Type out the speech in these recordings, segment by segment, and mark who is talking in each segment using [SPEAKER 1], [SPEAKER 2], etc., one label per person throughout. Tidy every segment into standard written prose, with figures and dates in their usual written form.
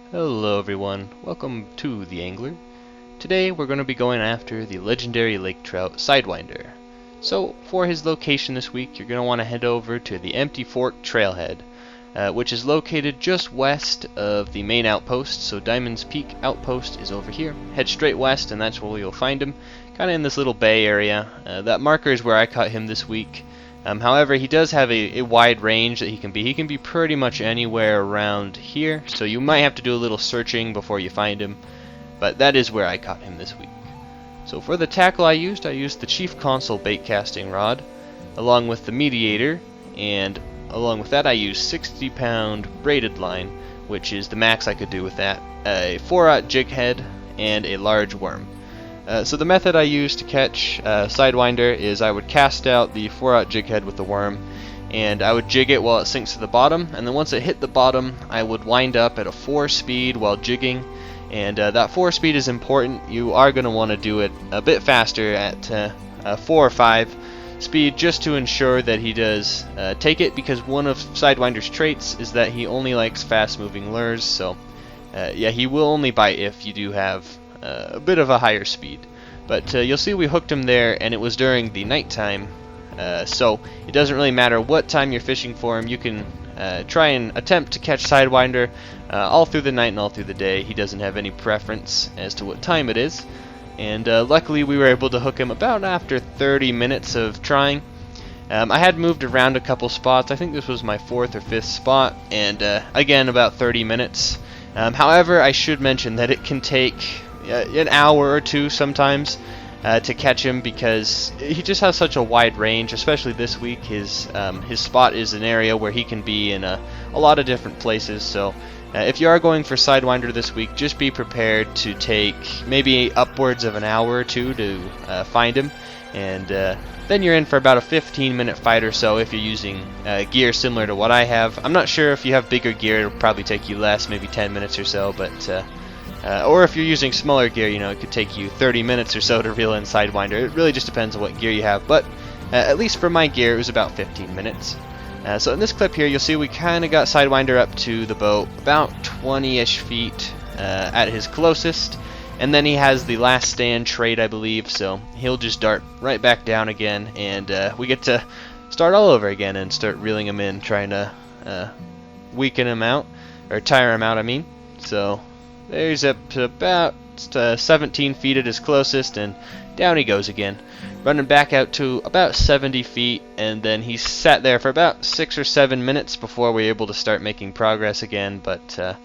[SPEAKER 1] Hello everyone, welcome to the Angler. Today we're going to be going after the legendary lake trout Sidewinder. So for his location this week, you're going to want to head over to the Empty Fork Trailhead, which is located just west of the main outpost. So Diamond's Peak outpost is over here. Head straight west and that's where you'll find him, kind of in this little bay area. That marker is where I caught him this week. However, he does have a wide range that he can be. He can be pretty much anywhere around here, so you might have to do a little searching before you find him, but that is where I caught him this week. So for the tackle I used the Chief Console bait casting rod, along with the Mediator, and along with that I used 60-pound braided line, which is the max I could do with that, a 4/0 jig head, and a large worm. So the method I use to catch Sidewinder is I would cast out the 4/0 jig head with the worm, and I would jig it while it sinks to the bottom, and then once it hit the bottom I would wind up at a 4 speed while jigging, and that 4 speed is important. You are going to want to do it a bit faster at 4 or 5 speed just to ensure that he does take it, because one of Sidewinder's traits is that he only likes fast moving lures, so yeah, he will only bite if you do have a bit of a higher speed. But you'll see we hooked him there, and it was during the nighttime, so it doesn't really matter what time you're fishing for him. You can try and attempt to catch Sidewinder all through the night and all through the day. He doesn't have any preference as to what time it is, and luckily we were able to hook him about after 30 minutes of trying. I had moved around a couple spots. I think this was my 4th or 5th spot, and again about 30 minutes. However, I should mention that it can take an hour or two sometimes to catch him, because he just has such a wide range. Especially this week, his spot is an area where he can be in a lot of different places. So if you are going for Sidewinder this week, just be prepared to take maybe upwards of an hour or two to find him, and then you're in for about a 15-minute fight or so if you're using gear similar to what I have. I'm not sure if you have bigger gear, it'll probably take you less, maybe 10 minutes or so, but or if you're using smaller gear, you know, it could take you 30 minutes or so to reel in Sidewinder. It really just depends on what gear you have, but at least for my gear, it was about 15 minutes. So in this clip here, you'll see we kind of got Sidewinder up to the boat about 20-ish feet at his closest, and then he has the last stand trait, I believe, so he'll just dart right back down again, and we get to start all over again and start reeling him in, trying to weaken him out, or tire him out, I mean. So there's up to about 17 feet at his closest, and down he goes again, running back out to about 70 feet, and then he sat there for about 6 or 7 minutes before we were able to start making progress again, but it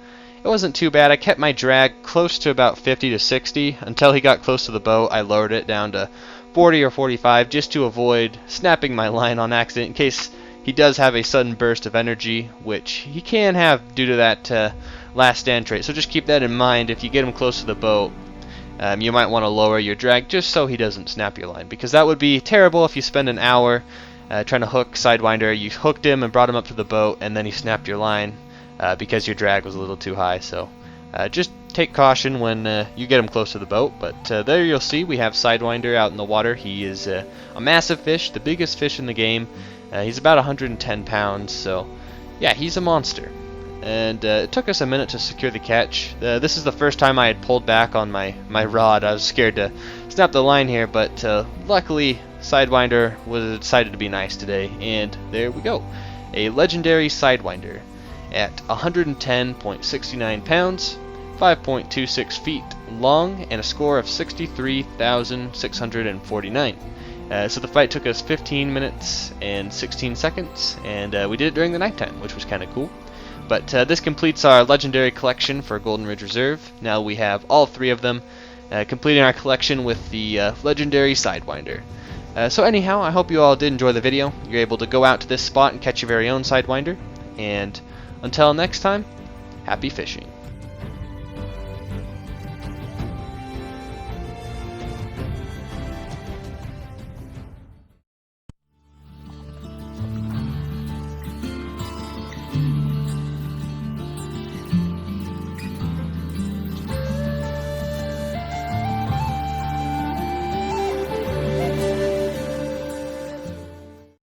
[SPEAKER 1] wasn't too bad. I kept my drag close to about 50 to 60 until he got close to the boat. I lowered it down to 40 or 45 just to avoid snapping my line on accident in case he does have a sudden burst of energy, which he can have due to that last stand trait. So just keep that in mind. If you get him close to the boat, you might want to lower your drag just so he doesn't snap your line, because that would be terrible if you spend an hour trying to hook Sidewinder. You hooked him and brought him up to the boat, and then he snapped your line because your drag was a little too high. So just take caution when you get him close to the boat. But there you'll see we have Sidewinder out in the water. He is a massive fish, the biggest fish in the game. He's about 110 pounds, so yeah, he's a monster. And it took us a minute to secure the catch. This is the first time I had pulled back on my rod. I was scared to snap the line here, but luckily Sidewinder decided to be nice today, and there we go. A legendary Sidewinder at 110.69 pounds, 5.26 feet long, and a score of 63,649. So the fight took us 15 minutes and 16 seconds, and we did it during the nighttime, which was kind of cool. But this completes our legendary collection for Golden Ridge Reserve. Now we have all 3 of them, completing our collection with the legendary Sidewinder. So anyhow, I hope you all did enjoy the video. You're able to go out to this spot and catch your very own Sidewinder. And until next time, happy fishing.